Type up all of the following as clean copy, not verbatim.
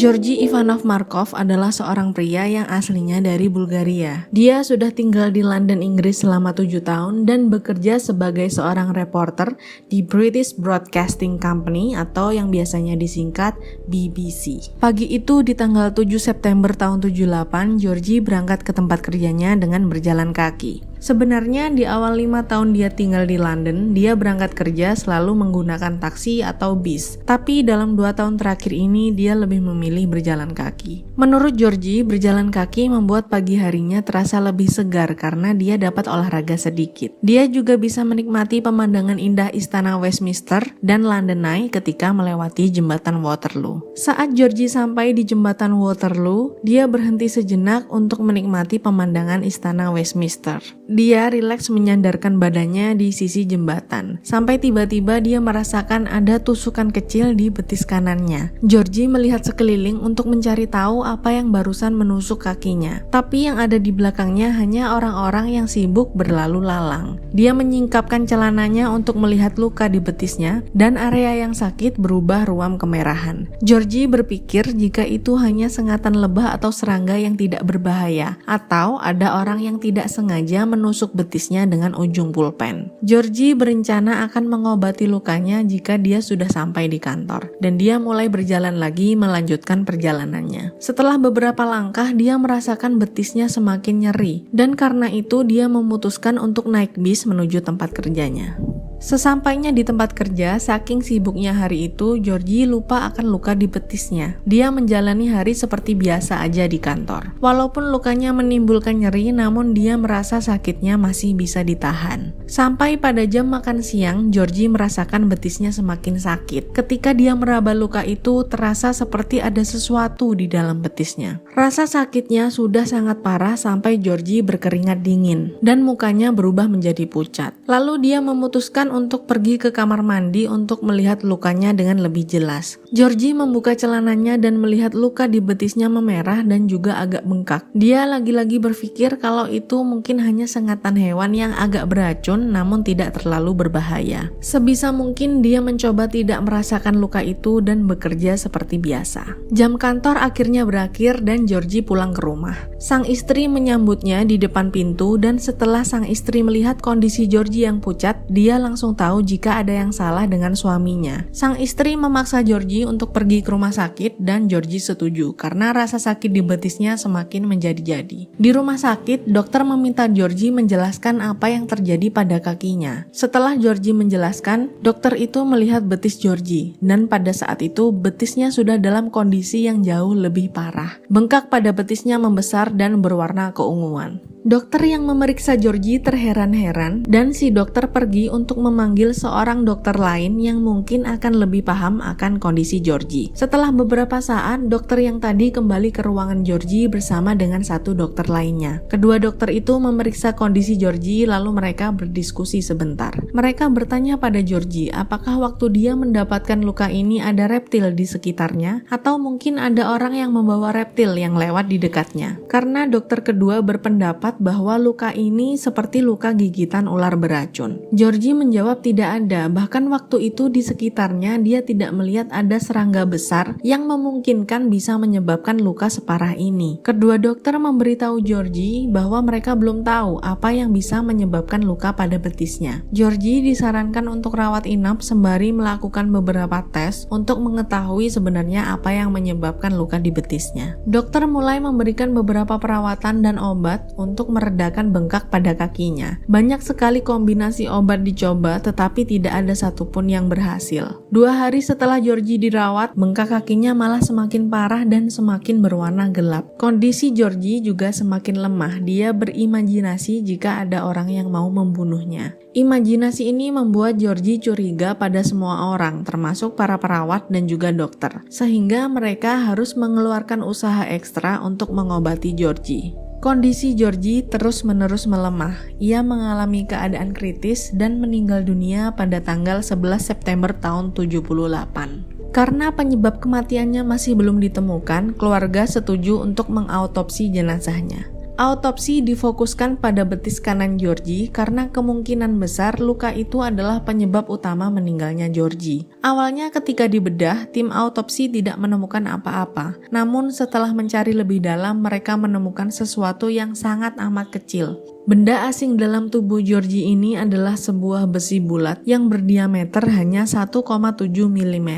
Georgi Ivanov Markov adalah seorang pria yang aslinya dari Bulgaria. Dia sudah tinggal di London, Inggris selama 7 tahun dan bekerja sebagai seorang reporter di British Broadcasting Company atau yang biasanya disingkat BBC. Pagi itu di tanggal 7 September tahun 78, Georgi berangkat ke tempat kerjanya dengan berjalan kaki. Sebenarnya di awal 5 tahun dia tinggal di London, dia berangkat kerja selalu menggunakan taksi atau bis. Tapi dalam 2 tahun terakhir ini dia lebih memilih berjalan kaki. Menurut Georgi, berjalan kaki membuat pagi harinya terasa lebih segar karena dia dapat olahraga sedikit. Dia juga bisa menikmati pemandangan indah Istana Westminster dan London Eye ketika melewati jembatan Waterloo. Saat Georgi sampai di jembatan Waterloo, dia berhenti sejenak untuk menikmati pemandangan Istana Westminster. Dia rileks menyandarkan badannya di sisi jembatan. Sampai tiba-tiba dia merasakan ada tusukan kecil di betis kanannya. Georgi melihat sekeliling untuk mencari tahu apa yang barusan menusuk kakinya. Tapi yang ada di belakangnya hanya orang-orang yang sibuk berlalu lalang. Dia menyingkapkan celananya untuk melihat luka di betisnya dan area yang sakit berubah ruam kemerahan. Georgi berpikir jika itu hanya sengatan lebah atau serangga yang tidak berbahaya, atau ada orang yang tidak sengaja menusuk betisnya dengan ujung pulpen. Georgi berencana akan mengobati lukanya jika dia sudah sampai di kantor, dan dia mulai berjalan lagi melanjutkan perjalanannya. Setelah beberapa langkah, dia merasakan betisnya semakin nyeri, dan karena itu dia memutuskan untuk naik bis menuju tempat kerjanya. Sesampainya di tempat kerja, saking sibuknya hari itu, Georgi lupa akan luka di betisnya. Dia menjalani hari seperti biasa aja di kantor. Walaupun lukanya menimbulkan nyeri, namun dia merasa sakitnya masih bisa ditahan. Sampai pada jam makan siang, Georgi merasakan betisnya semakin sakit. Ketika dia meraba luka itu, terasa seperti ada sesuatu di dalam betisnya. Rasa sakitnya sudah sangat parah sampai Georgi berkeringat dingin, dan mukanya berubah menjadi pucat. Lalu dia memutuskan untuk pergi ke kamar mandi untuk melihat lukanya dengan lebih jelas. Georgi membuka celananya dan melihat luka di betisnya memerah dan juga agak bengkak. Dia lagi-lagi berpikir kalau itu mungkin hanya sengatan hewan yang agak beracun namun tidak terlalu berbahaya. Sebisa mungkin dia mencoba tidak merasakan luka itu dan bekerja seperti biasa. Jam kantor akhirnya berakhir dan Georgi pulang ke rumah. Sang istri menyambutnya di depan pintu dan setelah sang istri melihat kondisi Georgi yang pucat, dia langsung tahu jika ada yang salah dengan suaminya. Sang istri memaksa Georgi untuk pergi ke rumah sakit dan Georgi setuju karena rasa sakit di betisnya semakin menjadi-jadi. Di rumah sakit, dokter meminta Georgi menjelaskan apa yang terjadi pada kakinya. Setelah Georgi menjelaskan, dokter itu melihat betis Georgi dan pada saat itu betisnya sudah dalam kondisi yang jauh lebih parah. Bengkak pada betisnya membesar dan berwarna keunguan. Dokter yang memeriksa Georgi terheran-heran dan si dokter pergi untuk memanggil seorang dokter lain yang mungkin akan lebih paham akan kondisi Georgi. Setelah beberapa saat, dokter yang tadi kembali ke ruangan Georgi bersama dengan satu dokter lainnya. Kedua dokter itu memeriksa kondisi Georgi lalu mereka berdiskusi sebentar. Mereka bertanya pada Georgi apakah waktu dia mendapatkan luka ini ada reptil di sekitarnya atau mungkin ada orang yang membawa reptil yang lewat di dekatnya. Karena dokter kedua berpendapat bahwa luka ini seperti luka gigitan ular beracun. Georgi menjawab tidak ada, bahkan waktu itu di sekitarnya dia tidak melihat ada serangga besar yang memungkinkan bisa menyebabkan luka separah ini. Kedua dokter memberitahu Georgi bahwa mereka belum tahu apa yang bisa menyebabkan luka pada betisnya. Georgi disarankan untuk rawat inap sembari melakukan beberapa tes untuk mengetahui sebenarnya apa yang menyebabkan luka di betisnya. Dokter mulai memberikan beberapa perawatan dan obat untuk meredakan bengkak pada kakinya. Banyak sekali kombinasi obat dicoba tetapi tidak ada satupun yang berhasil. 2 hari setelah Georgi dirawat, bengkak kakinya malah semakin parah dan semakin berwarna gelap. Kondisi Georgi juga semakin lemah. Dia berimajinasi jika ada orang yang mau membunuhnya. Imajinasi ini membuat Georgi curiga pada semua orang, termasuk para perawat dan juga dokter, sehingga mereka harus mengeluarkan usaha ekstra untuk mengobati Georgi. Kondisi Georgi terus-menerus melemah. Ia mengalami keadaan kritis dan meninggal dunia pada tanggal 11 September tahun 78. Karena penyebab kematiannya masih belum ditemukan, keluarga setuju untuk mengautopsi jenazahnya. Autopsi difokuskan pada betis kanan Georgie karena kemungkinan besar luka itu adalah penyebab utama meninggalnya Georgie. Awalnya ketika dibedah, tim autopsi tidak menemukan apa-apa. Namun setelah mencari lebih dalam, mereka menemukan sesuatu yang sangat amat kecil. Benda asing dalam tubuh Georgie ini adalah sebuah besi bulat yang berdiameter hanya 1,7 mm.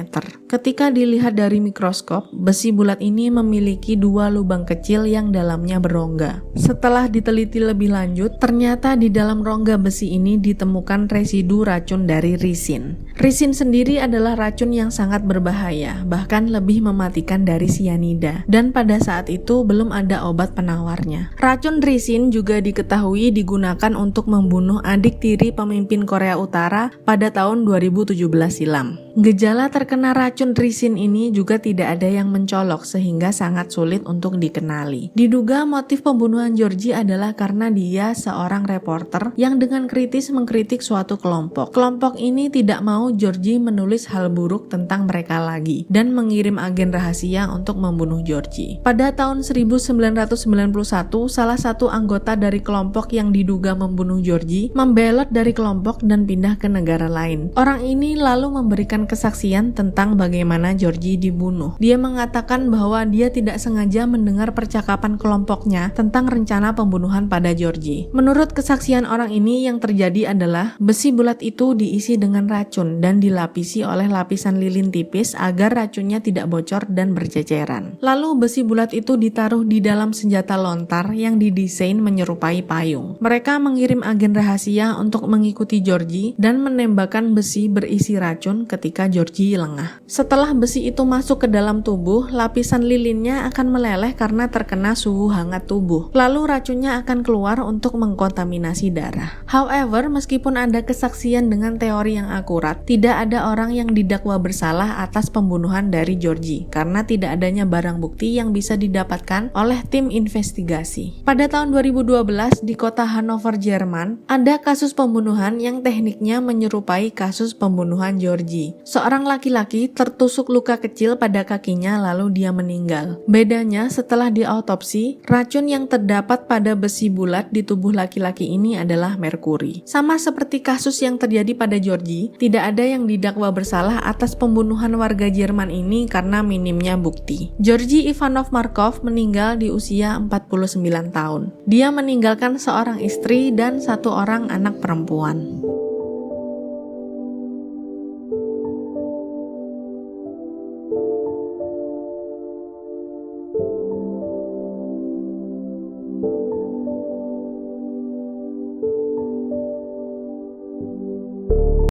Ketika dilihat dari mikroskop, besi bulat ini memiliki 2 lubang kecil yang dalamnya berongga. Setelah diteliti lebih lanjut, ternyata di dalam rongga besi ini ditemukan residu racun dari risin. Risin sendiri adalah racun yang sangat berbahaya, bahkan lebih mematikan dari sianida. Dan pada saat itu belum ada obat penawarnya. Racun risin juga diketahui digunakan untuk membunuh adik tiri pemimpin Korea Utara pada tahun 2017 silam. Gejala terkena racun risin ini juga tidak ada yang mencolok sehingga sangat sulit untuk dikenali. Diduga motif pembunuhan Georgie adalah karena dia seorang reporter yang dengan kritis mengkritik suatu kelompok. Kelompok ini tidak mau Georgie menulis hal buruk tentang mereka lagi dan mengirim agen rahasia untuk membunuh Georgie. Pada tahun 1991, salah satu anggota dari kelompok yang diduga membunuh Georgie membelot dari kelompok dan pindah ke negara lain. Orang ini lalu memberikan kesaksian tentang bagaimana Georgie dibunuh. Dia mengatakan bahwa dia tidak sengaja mendengar percakapan kelompoknya tentang rencana pembunuhan pada Georgie. Menurut kesaksian orang ini, yang terjadi adalah besi bulat itu diisi dengan racun dan dilapisi oleh lapisan lilin tipis agar racunnya tidak bocor dan berceceran. Lalu besi bulat itu ditaruh di dalam senjata lontar yang didesain menyerupai payung. Mereka mengirim agen rahasia untuk mengikuti Georgie dan menembakkan besi berisi racun ketika Georgie lengah. Setelah besi itu masuk ke dalam tubuh, lapisan lilinnya akan meleleh karena terkena suhu hangat tubuh. Lalu racunnya akan keluar untuk mengkontaminasi darah. However, meskipun ada kesaksian dengan teori yang akurat, tidak ada orang yang didakwa bersalah atas pembunuhan dari Georgie karena tidak adanya barang bukti yang bisa didapatkan oleh tim investigasi. Pada tahun 2012 di kota Hannover, Jerman, ada kasus pembunuhan yang tekniknya menyerupai kasus pembunuhan Georgie. Seorang laki-laki tertusuk luka kecil pada kakinya lalu dia meninggal. Bedanya, setelah diautopsi, racun yang terdapat pada besi bulat di tubuh laki-laki ini adalah merkuri. Sama seperti kasus yang terjadi pada Georgie, tidak ada yang didakwa bersalah atas pembunuhan warga Jerman ini karena minimnya bukti. Georgy Ivanov Markov meninggal di usia 49 tahun. Dia meninggalkan seorang istri dan 1 orang anak perempuan.